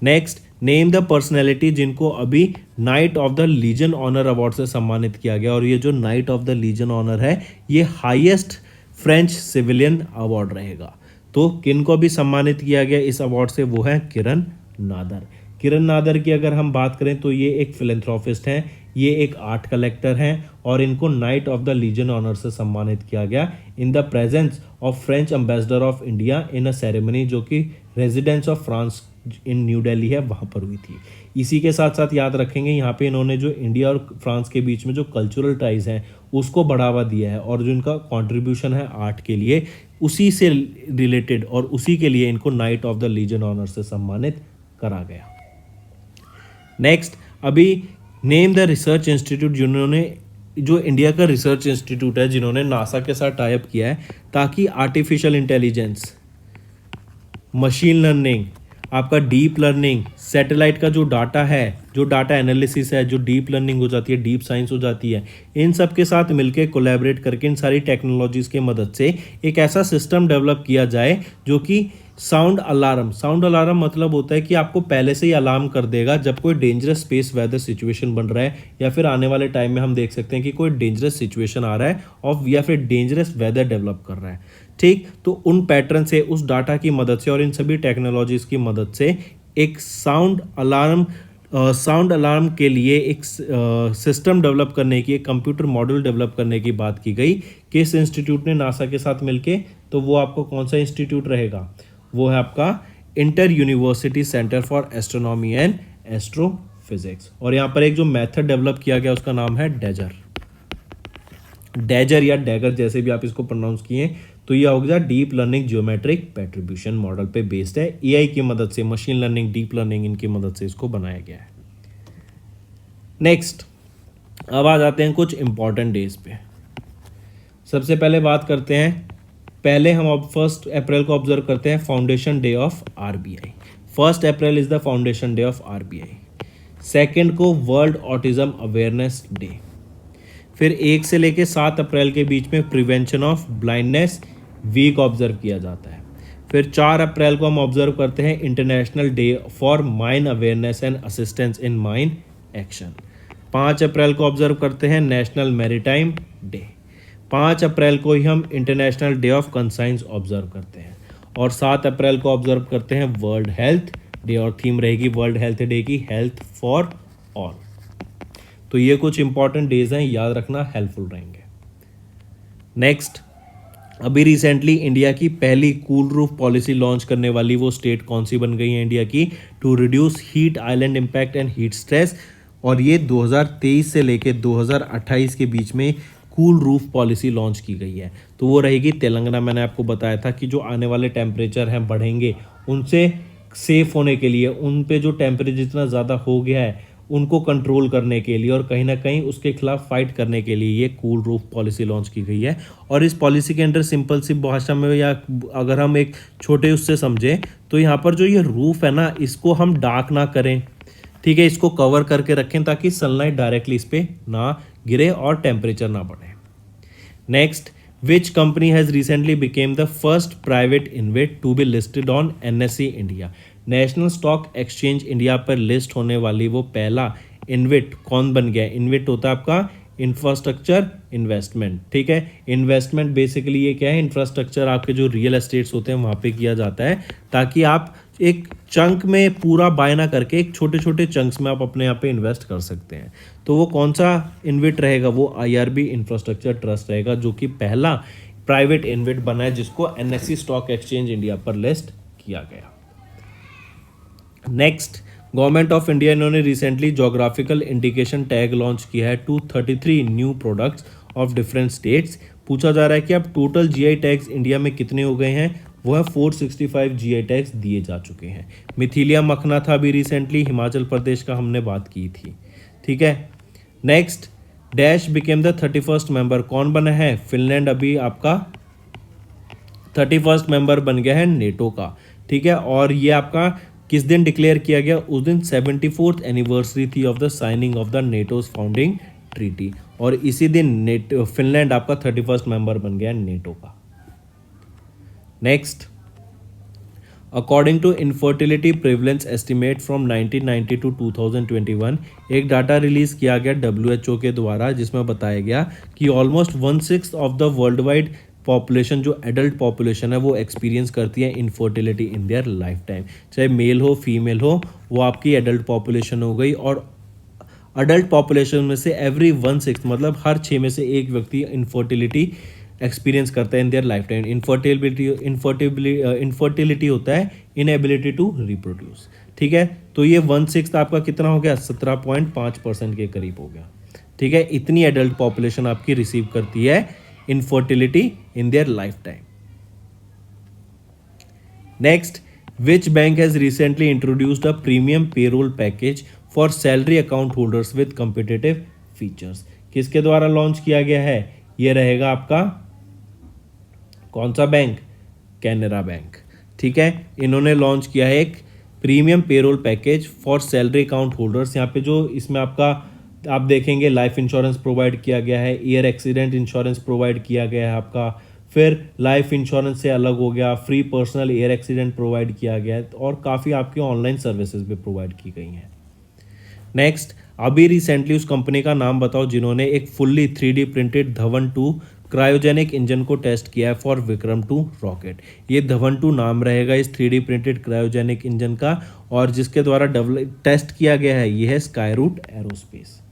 Next, name the personality जिनको अभी knight of the legion honour award से सम्मानित किया गया। और ये जो knight of the legion honour है ये हाईएस्ट फ्रेंच सिविलियन अवार्ड रहेगा। तो किनको भी सम्मानित किया गया इस अवार्ड से, वो है किरण नादर। किरण नादर की अगर हम बात करें तो ये एक फिलेंथ्रोपिस्ट हैं, ये एक आर्ट कलेक्टर हैं और इनको knight of the legion honour से सम्मानित किया गया in the presence of French ambassador of India in a ceremony, जो कि residence of France in New Delhi है, वहाँ पर हुई थी। इसी के साथ साथ याद रखेंगे यहाँ पे इन्होंने जो इंडिया और फ्रांस के बीच में जो कल्चरल टाइज हैं उसको बढ़ावा दिया है और जो इनका कंट्रीब्यूशन है आर्ट के लिए, उसी से रिलेटेड और उसी के लिए इनको knight of the legion honour से सम्मानित करा गया। नेक्स्ट, अभी नेम द रिसर्च इंस्टीट्यूट जिन्होंने, जो इंडिया का रिसर्च इंस्टीट्यूट है जिन्होंने नासा के साथ टाई अप किया है ताकि आर्टिफिशियल इंटेलिजेंस, मशीन लर्निंग, आपका डीप लर्निंग, सैटेलाइट का जो डाटा है, जो डाटा एनालिसिस है, जो डीप लर्निंग हो जाती है, डीप साइंस हो जाती है, इन सब के साथ मिलकर कोलैबोरेट करके इन सारी टेक्नोलॉजीज़ के मदद से एक ऐसा सिस्टम डेवलप किया जाए जो कि साउंड अलार्म मतलब होता है कि आपको पहले से ही अलार्म कर देगा जब कोई डेंजरस स्पेस वेदर सिचुएशन बन रहा है, या फिर आने वाले टाइम में हम देख सकते हैं कि कोई डेंजरस सिचुएशन आ रहा है और या फिर डेंजरस वेदर डेवलप कर रहा है। ठीक, तो उन पैटर्न से, उस डाटा की मदद से और इन सभी टेक्नोलॉजीज़ की मदद से एक साउंड अलार्म के लिए एक सिस्टम डेवलप करने की, एक कंप्यूटर मॉडल डेवलप करने की बात की गई। किस इंस्टीट्यूट ने? नासा के साथ मिलके। तो वो आपको कौन सा इंस्टीट्यूट रहेगा? वो है आपका inter university centre for astronomy and astrophysics. और यहाँ पर एक जो मेथड डेवलप किया गया उसका नाम है डैजर या डैगर, जैसे भी आप इसको प्रोनाउंस किए। तो ये हो गया deep learning geometric attribution model पे बेस्ड है। एआई की मदद से, मशीन लर्निंग, डीप लर्निंग, इनकी मदद से इसको बनाया गया है। नेक्स्ट, अब आ जाते हैं कुछ इंपॉर्टेंट डेज पे। सबसे पहले बात करते हैं, पहले हम अब 1 अप्रैल को ऑब्जर्व करते हैं foundation day of RBI. 1 April is the foundation day of RBI. Second को वर्ल्ड ऑटिज्म अवेयरनेस डे। फिर 1 से लेकर 7 अप्रैल के बीच में prevention of blindness week observe किया जाता है। फिर 4 अप्रैल को हम ऑब्जर्व करते हैं international day for mine awareness and assistance in mine action. 5 अप्रैल को ऑब्जर्व करते हैं नेशनल मैरीटाइम डे। 5 अप्रैल को ही हम international day of conscience observe करते हैं। और 7 अप्रैल को ऑब्जर्व करते हैं वर्ल्ड हेल्थ डे, और थीम रहेगी वर्ल्ड हेल्थ डे की हेल्थ फॉर ऑल। तो ये कुछ इंपॉर्टेंट डेज हैं, याद रखना, हेल्पफुल रहेंगे। नेक्स्ट, अभी रिसेंटली इंडिया की पहली कूल रूफ पॉलिसी लॉन्च करने वाली वो स्टेट कौन सी बन गई है इंडिया की? To reduce heat island impact and heat stress. और ये 2023 से लेकर 2028 के बीच में कूल रूफ पॉलिसी लॉन्च की गई है। तो वो रहेगी तेलंगाना। मैंने आपको बताया था कि जो आने वाले टेम्परेचर हैं बढ़ेंगे, उनसे सेफ होने के लिए, उन पे जो टेम्परेचर जितना ज़्यादा हो गया है उनको कंट्रोल करने के लिए और कहीं ना कहीं उसके खिलाफ फाइट करने के लिए ये कूल रूफ पॉलिसी लॉन्च की गई है। और इस पॉलिसी के अंदर सिंपल सी भाषा में, या अगर हम एक छोटे उससे समझें, तो यहाँ पर जो ये रूफ है ना, इसको हम डार्क ना करें, ठीक है, इसको कवर करके रखें ताकि सनलाइट डायरेक्टली इस पर ना गिरे और टेम्परेचर ना बढ़े। Next, which company has recently became the first private InvIT to be listed on NSE India. National stock exchange India पर लिस्ट होने वाली वो पहला इन्वेट कौन बन गया? इन्वेट होता है आपका इंफ्रास्ट्रक्चर इन्वेस्टमेंट, ठीक है। इन्वेस्टमेंट बेसिकली ये क्या है? इंफ्रास्ट्रक्चर, आपके जो रियल एस्टेट्स होते हैं वहाँ पे किया जाता है, ताकि आप एक चंक में पूरा बाय ना करके एक छोटे छोटे चंक्स में आप अपने यहाँ पे इन्वेस्ट कर सकते हैं। तो वो कौन सा इन्वेट रहेगा? वो आईआरबी इंफ्रास्ट्रक्चर ट्रस्ट रहेगा, जो कि पहला प्राइवेट इन्वेट बना है जिसको एनएसई स्टॉक एक्सचेंज इंडिया पर लिस्ट किया गया। नेक्स्ट, गवर्नमेंट ऑफ इंडिया इन्होंने recently geographical indication tag launch किया है to 33 new products of different states. पूछा जा रहा है कि अब टोटल जीआई टैग्स इंडिया में कितने हो गए हैं? वो है 465 जीआई टैग्स दिए जा चुके हैं। मिथिलिया मखना था अभी रिसेंटली, हिमाचल प्रदेश का हमने बात की थी, ठीक है। Next, dash became the 31st member. कौन बना है? फिनलैंड अभी आपका 31st मेंबर बन गया है नेटो का, ठीक है। और ये आपका किस दिन डिक्लेयर किया गया? उस दिन 74th एनिवर्सरी थी of the signing off the NATO's founding treaty, और इसी दिन फिनलैंड आपका 31st मेंबर बन गया नेटो का। Next, according to infertility prevalence estimate from 1990 to 2021, एक डाटा रिलीज किया गया WHO के द्वारा, जिसमें बताया गया कि almost 1/6 of the world wide population, जो एडल्ट पॉपुलेशन है, वो एक्सपीरियंस करती है infertility in their life time. चाहे मेल हो फीमेल हो, वो आपकी एडल्ट पॉपुलेशन हो गई। और अडल्ट पॉपुलेशन में से एवरी 1/6 मतलब हर 6 में से एक व्यक्ति इनफर्टिलिटी एक्सपीरियंस करता है in their life time. Infertility होता है इनएबिलिटी टू रिप्रोड्यूस, ठीक है। तो ये 1/6 आपका कितना हो गया? 17.5% के करीब हो गया, ठीक है। इतनी एडल्ट पॉपुलेशन आपकी रिसीव करती है infertility in their life time. Next, which bank has recently introduced a premium payroll package for salary account holders with competitive features. किसके द्वारा लॉन्च किया गया है? ये रहेगा आपका कौन सा बैंक? कैनरा बैंक, ठीक है। इन्होंने लॉन्च किया है एक premium payroll package for salary account holders, यहाँ पे जो इसमें आपका आप देखेंगे लाइफ इंश्योरेंस प्रोवाइड किया गया है, ईयर एक्सीडेंट इंश्योरेंस प्रोवाइड किया गया है आपका, फिर लाइफ इंश्योरेंस से अलग हो गया, free personal air accident provide किया गया है और काफ़ी आपकी ऑनलाइन सर्विसेज भी प्रोवाइड की गई हैं। नेक्स्ट, अभी रिसेंटली उस कंपनी का नाम बताओ जिन्होंने एक fully 3D printed Dhawan 2 cryogenic engine को टेस्ट किया है फॉर विक्रम 2 रॉकेट। ये धवन 2 नाम रहेगा इस 3D प्रिंटेड क्रायोजेनिक इंजन का, और जिसके द्वारा टेस्ट किया गया है ये है स्काईरूट एरोस्पेस।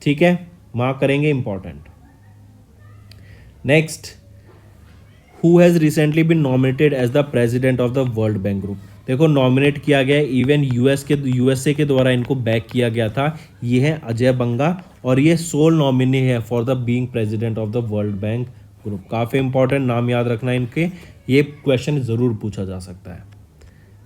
ठीक है, मार्क करेंगे, important. Next, who has recently been nominated as the president of the world bank group. देखो नॉमिनेट किया गया है, इवन यूएसए के द्वारा इनको बैक किया गया था। ये है अजय बंगा और ये सोल नॉमिनी है for the being president of the world bank group. काफ़ी इंपॉर्टेंट, नाम याद रखना इनके, ये क्वेश्चन ज़रूर पूछा जा सकता है।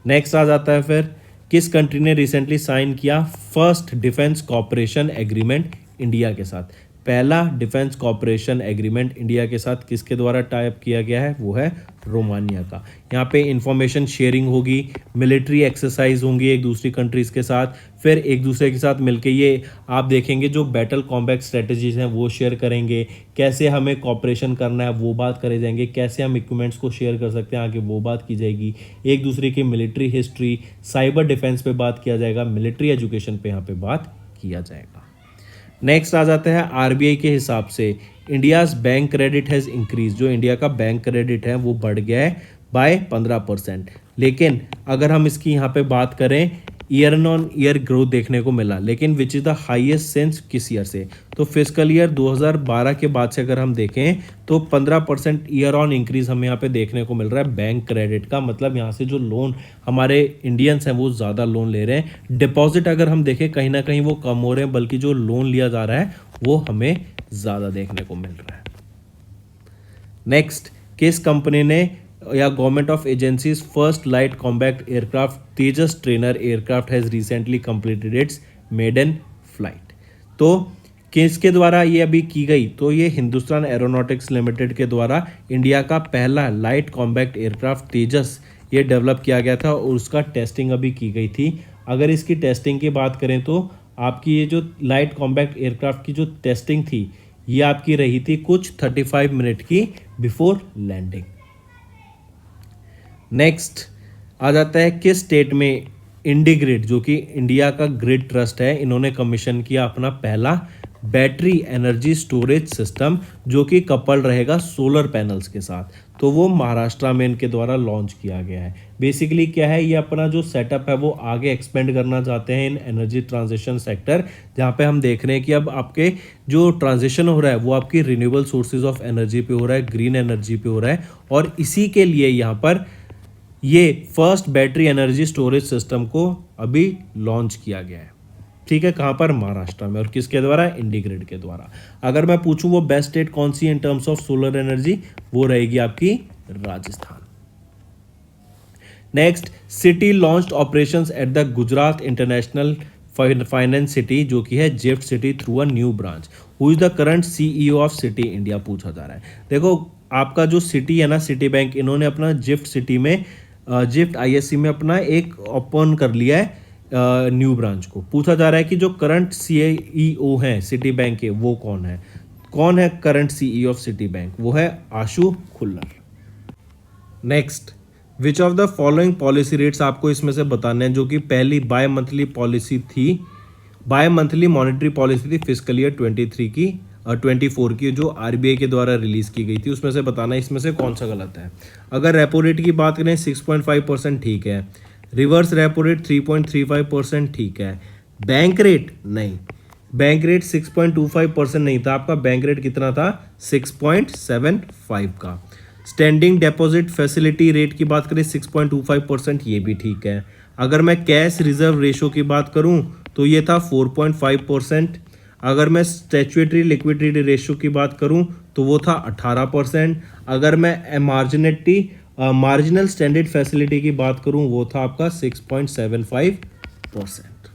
नेक्स्ट आ जाता है फिर, किस कंट्री ने रिसेंटली साइन किया first defence cooperation agreement India के साथ। पहला डिफेंस कॉपरेशन एग्रीमेंट इंडिया के साथ किसके द्वारा टाइप किया गया है, वो है रोमानिया का। यहाँ पे इंफॉर्मेशन शेयरिंग होगी, मिलिट्री एक्सरसाइज होंगी एक दूसरी कंट्रीज़ के साथ, फिर एक दूसरे के साथ मिलके ये आप देखेंगे जो बैटल कॉम्बैट स्ट्रेटजीज हैं वो शेयर करेंगे, कैसे हमें कॉपरेशन करना है वो बात करे जाएंगे, कैसे हम इक्विपमेंट्स को शेयर कर सकते हैं आगे वो बात की जाएगी, एक दूसरे की मिलिट्री हिस्ट्री, साइबर डिफेंस पे बात किया जाएगा, मिलिट्री एजुकेशन पे यहाँ पे बात किया जाएगा। नेक्स्ट आ जाता है आरबीआई के हिसाब से India's bank credit has increase, जो इंडिया का बैंक क्रेडिट है वो बढ़ गया है बाय 15%। लेकिन अगर हम इसकी यहाँ पे बात करें ईयर ऑन ईयर ग्रोथ देखने को मिला, लेकिन which is the highest sense किस ईयर से, तो फिजिकल ईयर 2012 के बाद से अगर हम देखें तो 15% ईयर ऑन इंक्रीज हमें यहाँ पे देखने को मिल रहा है बैंक क्रेडिट का। मतलब यहाँ से जो लोन हमारे इंडियंस हैं वो ज़्यादा लोन ले रहे हैं। डिपॉजिट अगर हम देखें कहीं ना कहीं वो कम हो रहे हैं, बल्कि जो लोन लिया जा रहा है वो हमें ज़्यादा देखने को मिल रहा है। नेक्स्ट, किस कंपनी ने या government of agencies first light combat aircraft Tejas trainer aircraft has recently completed its maiden flight. तो किसके द्वारा ये अभी की गई, तो ये हिंदुस्तान एरोनॉटिक्स लिमिटेड के द्वारा इंडिया का पहला लाइट कॉम्बैट एयरक्राफ्ट तेजस ये डेवलप किया गया था और उसका टेस्टिंग अभी की गई थी। अगर इसकी टेस्टिंग की बात करें तो आपकी ये जो लाइट कॉम्बैट एयरक्राफ्ट की जो टेस्टिंग थी ये आपकी रही थी कुछ 35 मिनट की बिफोर लैंडिंग। नेक्स्ट आ जाता है किस स्टेट में इंडिग्रिड, जो कि इंडिया का ग्रिड ट्रस्ट है, इन्होंने कमीशन किया अपना पहला बैटरी एनर्जी स्टोरेज सिस्टम जो कि कपल रहेगा सोलर पैनल्स के साथ। तो वो महाराष्ट्र में इनके द्वारा लॉन्च किया गया है। बेसिकली क्या है, ये अपना जो सेटअप है वो आगे एक्सपेंड करना चाहते हैं इन एनर्जी ट्रांजिशन सेक्टर, जहाँ पे हम देख रहे हैं कि अब आपके जो ट्रांजिशन हो रहा है वो आपकी रिन्यूएबल सोर्सेज ऑफ एनर्जी पे हो रहा है, ग्रीन एनर्जी पे हो रहा है, और इसी के लिए यहाँ पर ये first battery energy storage system को अभी लॉन्च किया गया है। ठीक है, कहाँ पर, महाराष्ट्र में, और किसके द्वारा, इंडिग्रिड के द्वारा। अगर मैं पूछूं वो बेस्ट स्टेट कौन सी in terms of solar energy, वो रहेगी आपकी Rajasthan. Next, Citi launched operations at the Gujarat international finance city जो कि है GIFT city through a new branch. Who is the current CEO of Citi India पूछा जा रहा है। देखो आपका जो सिटी है ना, सिटी बैंक, इन्होंने अपना जिफ्ट सिटी में जिफ्ट आईएससी में अपना एक ओपन कर लिया है न्यू ब्रांच को। पूछा जा रहा है कि जो करंट सीईओ हैं सिटी बैंक के वो कौन है current CEO of Citi bank, वो है Ashu Khullar. Next, which of the following policy rates आपको इसमें से बताने हैं जो कि पहली बाय मंथली पॉलिसी थी, बाय मंथली मॉनेटरी पॉलिसी थी फिजिकल ईयर 24 की जो आरबीआई के द्वारा रिलीज की गई थी, उसमें से बताना इसमें से कौन सा गलत है। अगर रेपो रेट की बात करें 6.5% ठीक है, रिवर्स रेपो रेट 3.35% ठीक है, बैंक रेट नहीं, बैंक रेट 6.25% नहीं था, आपका बैंक रेट कितना था 6.75 का। स्टैंडिंग डिपॉजिट फैसिलिटी रेट की बात करें 6.25%, ये भी ठीक है। अगर मैं कैश रिजर्व रेशो की बात करूं तो ये था 4.5%। अगर मैं स्टैट्यूटरी लिक्विडिटी रेशो की बात करूं तो वो था 18%। अगर मैं मार्जिनल स्टैंडर्ड फैसिलिटी की बात करूं वो था आपका 6.75%।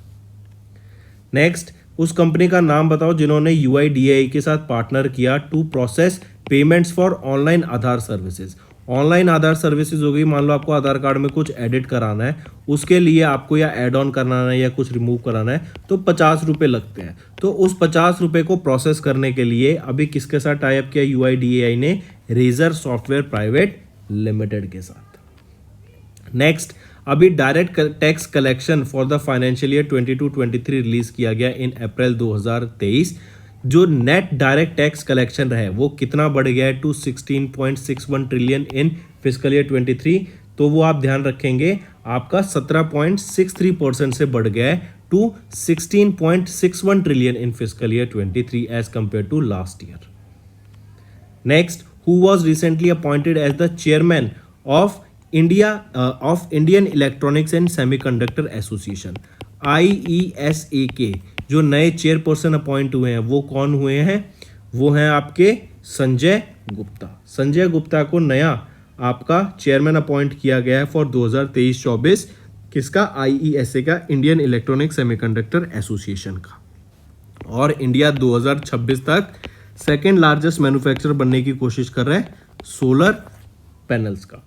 नेक्स्ट, उस कंपनी का नाम बताओ जिन्होंने यूआईडीएआई के साथ पार्टनर किया to process payments for online Aadhaar services. Online Aadhaar services हो गई, मान लो आपको आधार कार्ड में कुछ एडिट कराना है, उसके लिए आपको या एड ऑन कराना है या कुछ रिमूव कराना है तो 50 रुपये लगते हैं। तो उस 50 रुपये को प्रोसेस करने के लिए अभी किसके साथ टाई अप किया, UIDAI ने रेजर सॉफ्टवेयर प्राइवेट लिमिटेड के साथ। नेक्स्ट, अभी direct tax collection for the financial year 22-23 release किया गया इन अप्रैल 2023। जो नेट डायरेक्ट टैक्स कलेक्शन है वो कितना बढ़ गया है to 16.61 trillion in fiscal year 23। तो वो आप ध्यान रखेंगे आपका 17.63% से बढ़ गया है to 16.61 trillion in fiscal year 23 as compare to last year. Next, who was recently appointed as the chairman of Indian electronics and semiconductor association, IESA के जो नए चेयरपर्सन अपॉइंट हुए हैं वो कौन हुए हैं, वो हैं आपके संजय गुप्ता। संजय गुप्ता को नया आपका चेयरमैन अपॉइंट किया गया है फॉर 2023-24 किसका, IESA का, इंडियन इलेक्ट्रॉनिक सेमीकंडक्टर एसोसिएशन का। और इंडिया 2026 तक सेकेंड लार्जेस्ट मैन्युफैक्चरर बनने की कोशिश कर रहा है सोलर पैनल्स का।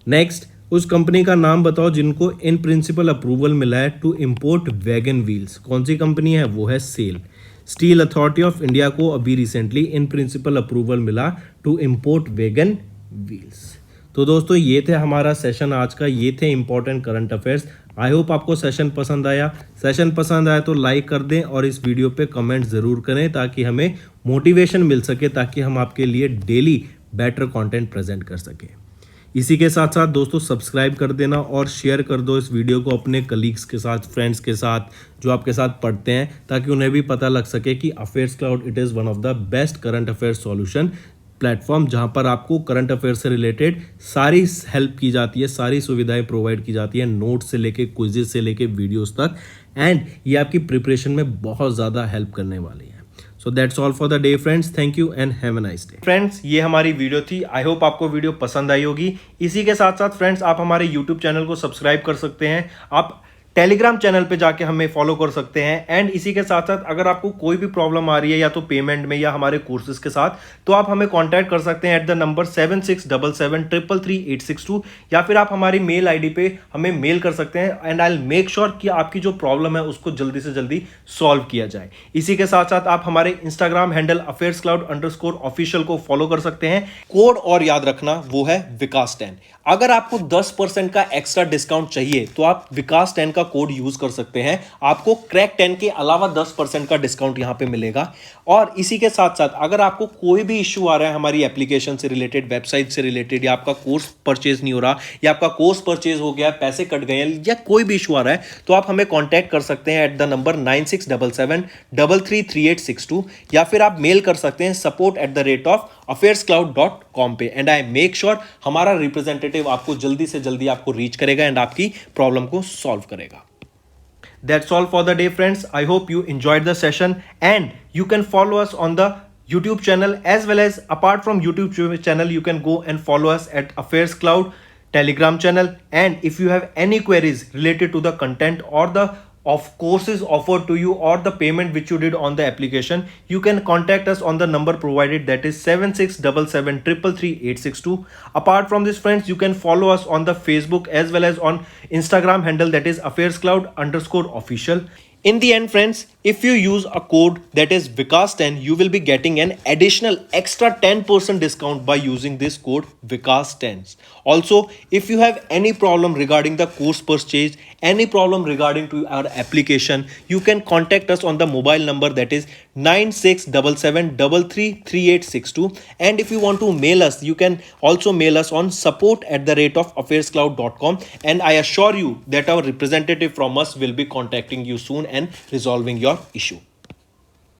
नेक्स्ट, उस कंपनी का नाम बताओ जिनको इन प्रिंसिपल अप्रूवल मिला है टू इंपोर्ट वैगन व्हील्स। कौन सी कंपनी है, वो है SAIL. Steel authority of India को अभी रिसेंटली इन प्रिंसिपल अप्रूवल मिला टू इंपोर्ट वैगन व्हील्स। तो दोस्तों ये थे हमारा सेशन आज का, ये थे important current affairs. I hope आपको सेशन पसंद आया। सेशन पसंद आया तो लाइक कर दें और इस वीडियो पे कमेंट ज़रूर करें ताकि हमें मोटिवेशन मिल सके, ताकि हम आपके लिए डेली बेटर कंटेंट प्रेजेंट कर सकें। इसी के साथ साथ दोस्तों सब्सक्राइब कर देना और शेयर कर दो इस वीडियो को अपने कलीग्स के साथ, फ्रेंड्स के साथ जो आपके साथ पढ़ते हैं, ताकि उन्हें भी पता लग सके कि affairs cloud it is one of the best current affairs solution platform, जहां पर आपको करंट अफेयर से रिलेटेड सारी हेल्प की जाती है, सारी सुविधाएं प्रोवाइड की जाती है, नोट्स से लेके क्विज़ेस से लेके वीडियोस तक, एंड ये आपकी प्रिपरेशन में बहुत ज़्यादा हेल्प करने वाली है। So that's all for the day friends, thank you and have a nice day. Friends ये हमारी वीडियो थी, आई होप आपको वीडियो पसंद आई होगी। इसी के साथ साथ फ्रेंड्स आप हमारे यूट्यूब चैनल को सब्सक्राइब कर सकते हैं, आप टेलीग्राम चैनल पे जाके हमें फॉलो कर सकते हैं, एंड इसी के साथ साथ अगर आपको कोई भी प्रॉब्लम आ रही है या तो पेमेंट में या हमारे कोर्सेज के साथ, तो आप हमें कांटेक्ट कर सकते हैं एट द नंबर 7677333862, या फिर आप हमारी मेल आईडी पे हमें मेल कर सकते हैं, and I will make sure कि आपकी जो प्रॉब्लम है उसको जल्दी से जल्दी सॉल्व किया जाए। इसी के साथ साथ आप हमारे इंस्टाग्राम हैंडल affairscloud_official को फॉलो कर सकते हैं। कोड और याद रखना वो है विकास10। अगर आपको 10% का एक्स्ट्रा डिस्काउंट चाहिए तो आप विकास10 का कोड यूज कर सकते हैं, आपको क्रैक 10 के अलावा 10% का डिस्काउंट यहां पे मिलेगा। और इसी के साथ साथ अगर आपको कोई भी इश्यू आ रहा है हमारी एप्लीकेशन से रिलेटेड, वेबसाइट से रिलेटेड, या आपका कोर्स परचेज नहीं हो रहा, या आपका कोर्स परचेज हो गया, पैसे कट गए हैं, या कोई भी इशू आ रहा है, तो आप हमें कॉन्टैक्ट कर सकते हैं एट द नंबर 9677333862, या फिर आप मेल कर सकते हैं support@affairscloud.com पे, एंड आई मेक श्योर हमारा रिप्रेजेंटेटिव आपको जल्दी से जल्दी आपको रीच करेगा एंड आपकी प्रॉब्लम को सॉल्व करेगा। That's all for the day friends. I hope you enjoyed the session, and you can follow us on the YouTube channel, as well as apart from YouTube channel you can go and follow us at Affairs Cloud Telegram channel. And if you have any queries related to the content or the of courses offered to you or the payment which you did on the application, you can contact us on the number provided, that is 7677333862. Apart from this friends, you can follow us on the Facebook as well as on Instagram handle, that is affairscloud_official. In the end friends, if you use a code that is Vikas10, you will be getting an additional extra 10% discount by using this code Vikas10. Also, if you have any problem regarding the course purchase, any problem regarding to our application, you can contact us on the mobile number, that is 9677333862. And if you want to mail us, you can also mail us on support@affairscloud.com, and I assure you that our representative from us will be contacting you soon and resolving your issue.